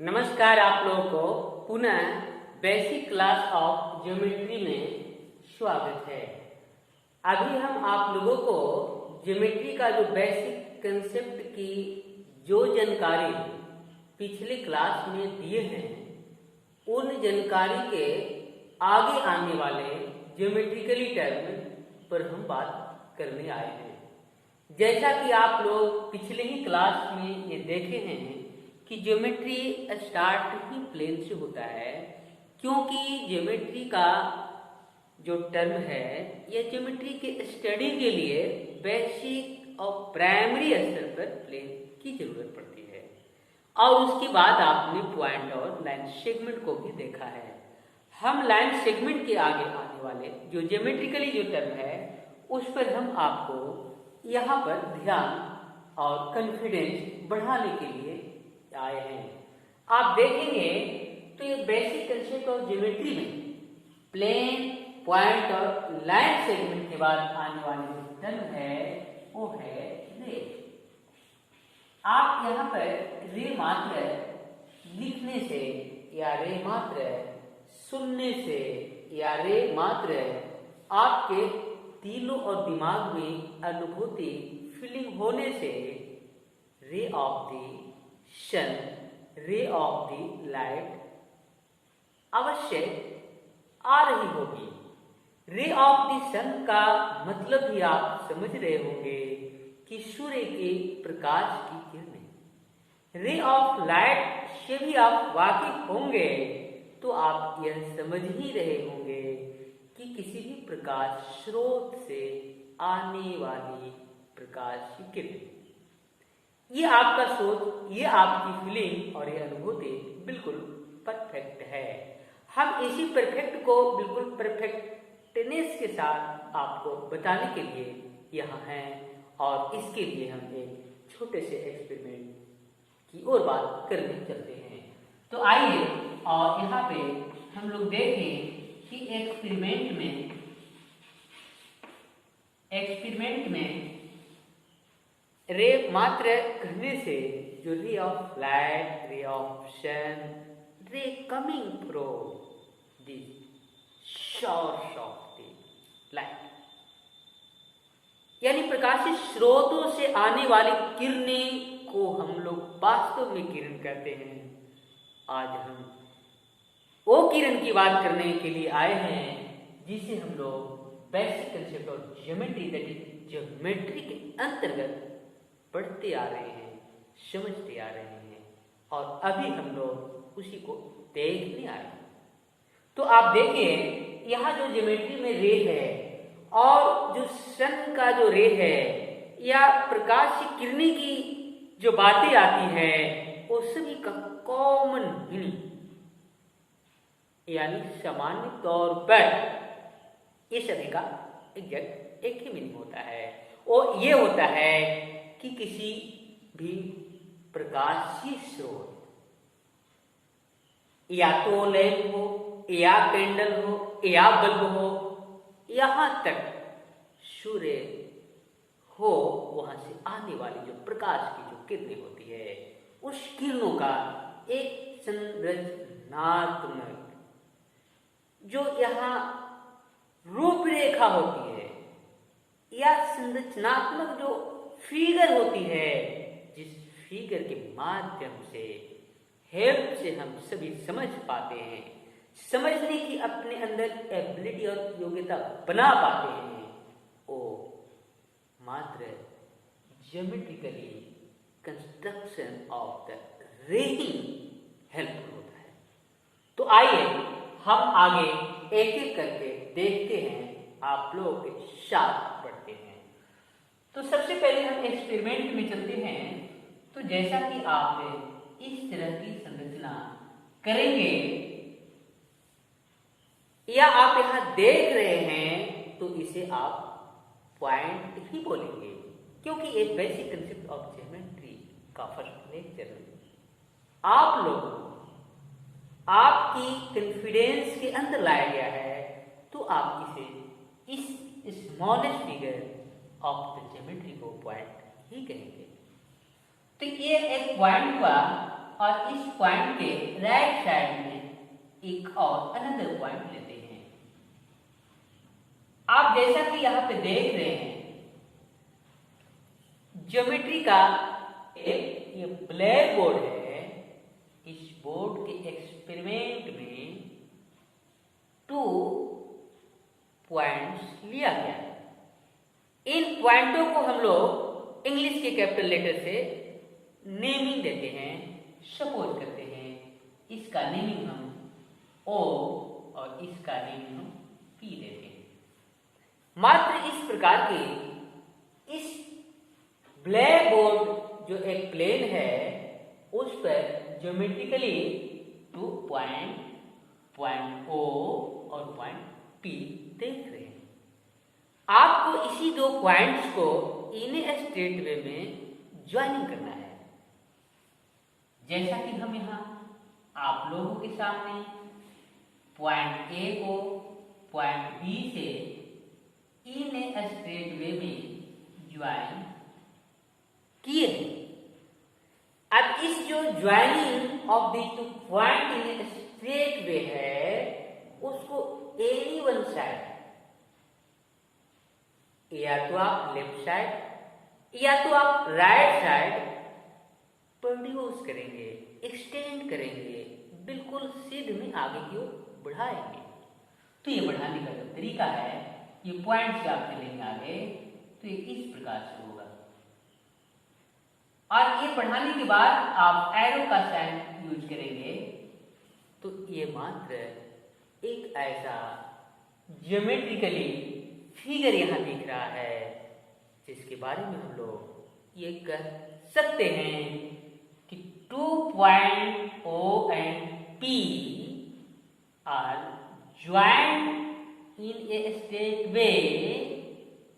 नमस्कार, आप लोगों को पुनः बेसिक क्लास ऑफ ज्योमेट्री में स्वागत है। अभी हम आप लोगों को ज्योमेट्री का जो बेसिक कंसेप्ट की जो जानकारी पिछले क्लास में दिए हैं, उन जानकारी के आगे आने वाले ज्योमेट्रिकली टर्म पर हम बात करने आए हैं। जैसा कि आप लोग पिछले ही क्लास में ये देखे हैं कि ज्योमेट्री स्टार्ट ही प्लेन से होता है, क्योंकि ज्योमेट्री का जो टर्म है यह ज्योमेट्री के स्टडी के लिए बेसिक और प्राइमरी स्तर पर प्लेन की जरूरत पड़ती है। और उसके बाद आपने पॉइंट और लाइन सेगमेंट को भी देखा है। हम लाइन सेगमेंट के आगे आने वाले जो ज्योमेट्रिकली जो टर्म है उस पर हम आपको यहाँ पर ध्यान और कॉन्फिडेंस बढ़ाने के लिए आए हैं। आप देखेंगे तो ये बेसिक कंसेप्ट ऑफ ज्योमेट्री में प्लेन, पॉइंट और लाइन सेगमेंट के बाद आने वाले जो टर्म है वो है रे। आप यहाँ पर रे मात्र लिखने से या रे मात्र सुनने से या रे मात्र आपके दिलों और दिमाग में अनुभूति फीलिंग होने से ray of the sun, ray of the light अवश्य आ रही होगी। रे ऑफ द सन का मतलब भी आप समझ रहे होंगे कि सूर्य के प्रकाश की किरणें। रे ऑफ लाइट से भी आप वाकिफ होंगे तो आप यह समझ ही रहे होंगे कि किसी भी प्रकाश स्रोत से आने वाली प्रकाश की किरण, ये आपका सोच, ये आपकी फीलिंग और ये अनुभूति बिल्कुल परफेक्ट है। हम इसी परफेक्ट को बिल्कुल परफेक्टनेस के साथ आपको बताने के लिए यहाँ हैं और इसके लिए हम एक छोटे से एक्सपेरिमेंट की ओर बात करने चलते हैं। तो आइए और यहाँ पे हम लोग देखें कि एक्सपेरिमेंट में रे मात्र कहने से जो ray of light, ray of sun, ray coming from this source of the light, यानी प्रकाशित स्रोतों से आने वाली किरणें को हम लोग वास्तव में किरण कहते हैं। आज हम वो किरण की बात करने के लिए आए हैं जिसे हम लोग basic concept of geometry, that is geometry के अंतर्गत पढ़ते आ रहे हैं, समझते आ रहे हैं और अभी हम लोग उसी को देखने आए हैं। तो आप देखिए यहाँ जो ज्योमेट्री में रे है और जो सन का जो रे है या प्रकाश की किरणें की जो बातें आती है वो सभी का कॉमन मीनिंग, यानी सामान्य तौर पर ये सभी का एग्जैक्ट एक ही मीनिंग होता है। और ये होता है कि किसी भी प्रकाशीय स्रोत, या तो लैंप हो या कैंडल हो या बल्ब हो, यहाँ तक सूर्य हो, वहां से आने वाली जो प्रकाश की जो किरणें होती है उस किरणों का एक संरचनात्मक जो यहाँ रूपरेखा होती है या संरचनात्मक जो फिगर होती है, जिस फिगर के माध्यम से हेल्प से हम सभी समझ पाते हैं, समझने की अपने अंदर एबिलिटी और योग्यता बना पाते हैं, वो मात्र ज्योमेट्रिकली कंस्ट्रक्शन ऑफ द रे हेल्पफुल होता है। तो आइए हम आगे एक एक करके देखते हैं, आप लोगों के साथ पढ़ते हैं। तो सबसे पहले हम एक्सपेरिमेंट में चलते हैं। तो जैसा कि आप इस तरह की संरचना करेंगे या आप यहां देख रहे हैं तो इसे आप पॉइंट ही बोलेंगे, क्योंकि एक बेसिक कंसेप्ट ऑफ ज्योमेट्री का फर्स्ट लेक्चर आप लोगों आपकी कॉन्फिडेंस के अंदर लाया गया है, तो आप इसे इस smallest figure of the geometry को पॉइंट ही कहेंगे। तो ये एक पॉइंट हुआ और इस पॉइंट के राइट साइड में एक और अनदर पॉइंट लेते हैं। आप जैसा कि यहाँ पे देख रहे हैं, ज्योमेट्री का एक ये ब्लैक बोर्ड है। इस बोर्ड के एक्सपेरिमेंट में 2 पॉइंट्स लिया गया है। इन पॉइंटों को हम लोग इंग्लिश के कैपिटल लेटर से नेमिंग देते हैं। सपोज करते हैं इसका नेमिंग हम O और इसका नेमिंग हम P देते हैं। मात्र इस प्रकार के इस ब्लैक बोर्ड जो एक प्लेन है उस पर ज्योमेट्रिकली 2 पॉइंट O और पॉइंट P देख रहे हैं। आपको इसी 2 पॉइंट्स को इन ए स्ट्रेट वे में ज्वाइनिंग करना है। जैसा कि हम यहाँ आप लोगों के सामने पॉइंट A को पॉइंट B से इन ए स्ट्रेट वे में ज्वाइन किए हैं। अब इस जो joining of the 2 point in a straight वे है उसको एनी वन साइड, या तो आप लेफ्ट साइड या तो आप राइट साइड प्रोड्यूस करेंगे, एक्सटेंड करेंगे, बिल्कुल सीध में आगे की ओर बढ़ाएंगे। तो ये बढ़ाने का जो तरीका है, ये पॉइंट से आप चलेंगे आगे तो ये इस प्रकार से होगा। और ये बढ़ाने के बाद आप एरो का साइन यूज करेंगे तो ये मात्र एक ऐसा ज्योमेट्रिकली फिगर यहाँ दिख रहा है जिसके बारे में हम लोग ये कह सकते हैं कि 2 point O and P are joined in a straight way,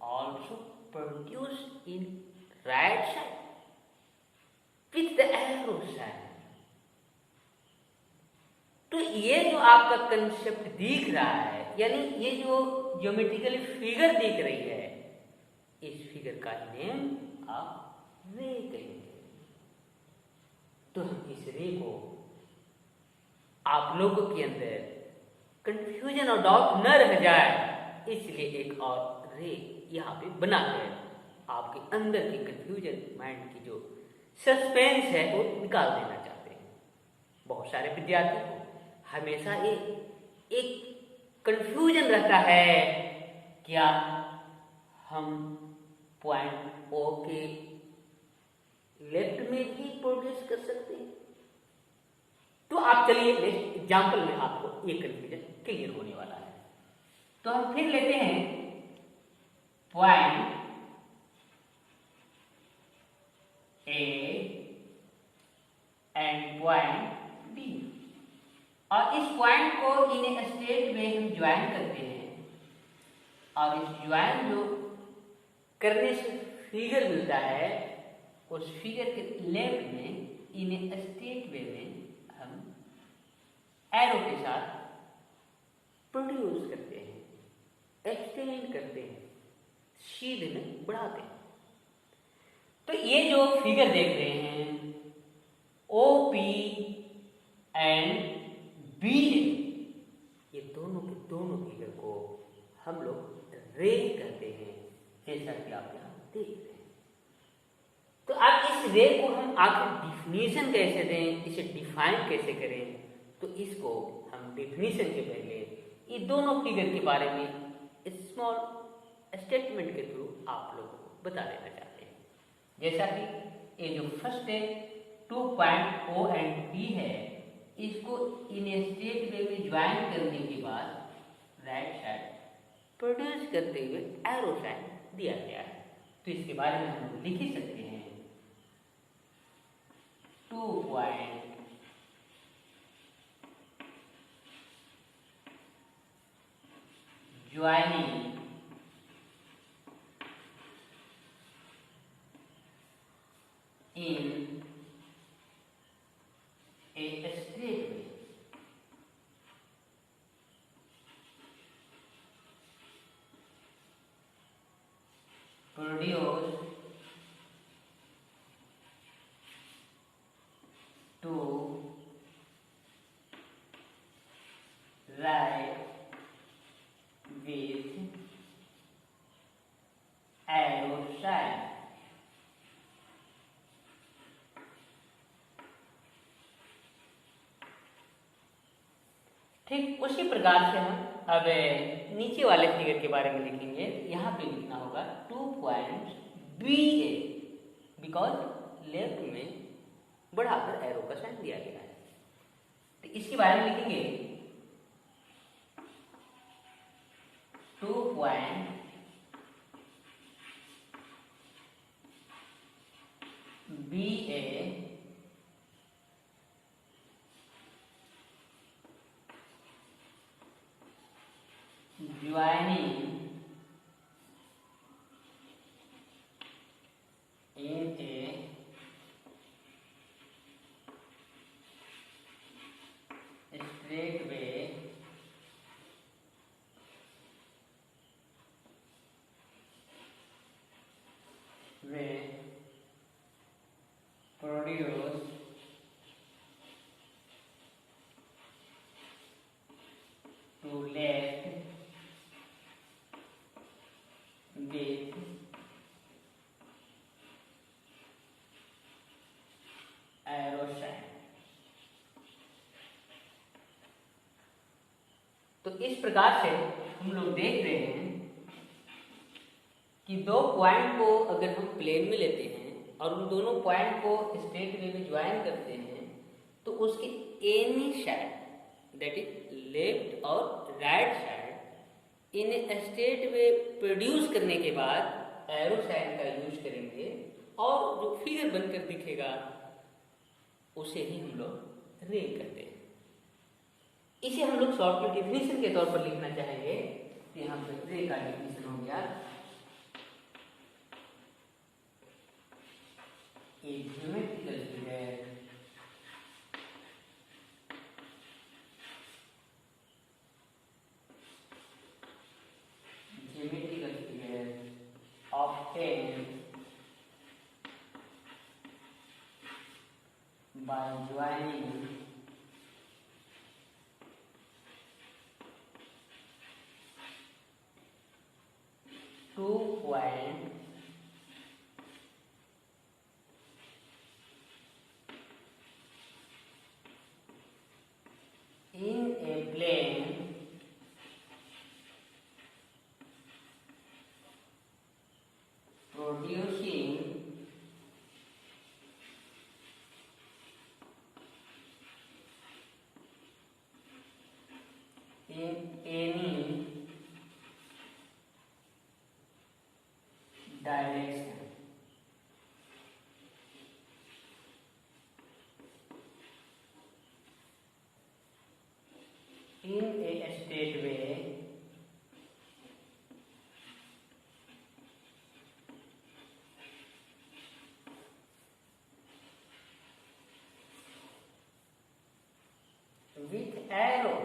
also produced in right side with the arrow sign। तो ये जो आपका कंसेप्ट दिख रहा है, यानी ये जो ज्योमेट्रिकल फिगर दिख रही है, इस फिगर का नेम आप रे कहेंगे। तो हम इस रे को आप लोगों के अंदर कंफ्यूजन और डाउट न रह जाए इसलिए एक और रे यहाँ पे बना है। आपके अंदर की कंफ्यूजन, माइंड की जो सस्पेंस है वो निकाल देना चाहते हैं। बहुत सारे विद्यार्थी को हमेशा एक कंफ्यूजन रहता है, क्या हम पॉइंट O के लेफ्ट में भी प्रोड्यूस कर सकते हैं? तो आप चलिए नेक्स्ट एग्जाम्पल में आपको ये कंफ्यूजन क्लियर होने वाला है। तो हम फिर लेते हैं point A and point B, और इस पॉइंट को इन ए स्ट्रेट में हम ज्वाइन करते हैं। और इस ज्वाइन जो करने से फिगर मिलता है, उस फिगर के लेफ्ट में इन ए स्ट्रेट वे में हम एरो के साथ प्रोड्यूस करते हैं, एक्सटेंड करते हैं, सीधे में बढ़ाते हैं। तो ये जो फिगर देख रहे हैं OP एंड B, ये दोनों के दोनों फिगर को हम लोग रे कहते हैं, जैसा कि आप यहाँ देख रहे हैं। तो अब इस रे को हम आखिर डिफिनीशन कैसे दें, इसे डिफाइन कैसे करें? तो इसको हम डिफिनीशन के पहले ये दोनों फिगर के बारे में स्मॉल स्टेटमेंट के थ्रू आप लोगों को बता देना चाहते हैं। जैसा कि ये जो फर्स्ट है 2 पॉइंट O एंड P है, इसको इन स्ट्रेट वे में ज्वाइन करने के बाद राइट साइड प्रोड्यूस करते हुए एरो साइन दिया गया है। तो इसके बारे में हम लिख ही सकते हैं 2 point joining in a straight way produce 2 ठीक उसी प्रकार से हम अब नीचे वाले फिगर के बारे में लिखेंगे। यहाँ पे लिखना होगा 2 पॉइंट BA, बिकॉज लेफ्ट में बढ़ाकर एरो का साइन दिया गया है। तो इसके बारे में लिखेंगे 2 point BA joining in a straight way will produce to left with arrow sign। तो इस प्रकार से हम लोग देख रहे हैं कि दो पॉइंट को अगर हम प्लेन में लेते हैं और उन दोनों पॉइंट को स्ट्रेट वे में ज्वाइन करते हैं तो उसके any side that is left और राइट साइड इन्हें स्ट्रेट वे प्रोड्यूस करने के बाद एरो साइन का यूज करेंगे और जो फिगर बनकर दिखेगा उसे ही हम लोग रे करते हैं। इसे हम लोग शॉर्ट में डिफिनेशन के तौर पर लिखना चाहेंगे। यहाँ पर रे का डिफिनेशन हो गया a geometrical figure obtained by joining two points in a plane producing in any direction। In a straight way with arrow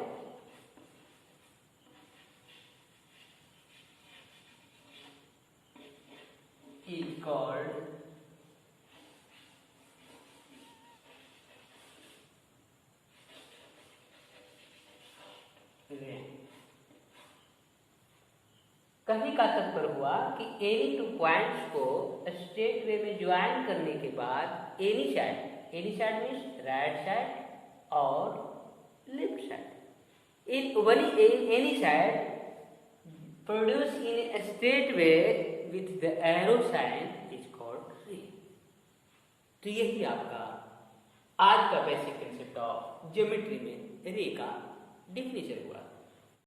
is called रे। कहने का तात्पर्य हुआ कि एनी टू पॉइंट्स को स्ट्रेट वे में ज्वाइन करने के बाद any side means right side और left side in any side produce in a straight way with the arrow sign is called ray. तो यही आपका आज का बेसिक कंसेप्ट ऑफ ज्योमेट्री में रे का डिफिनेशन हुआ।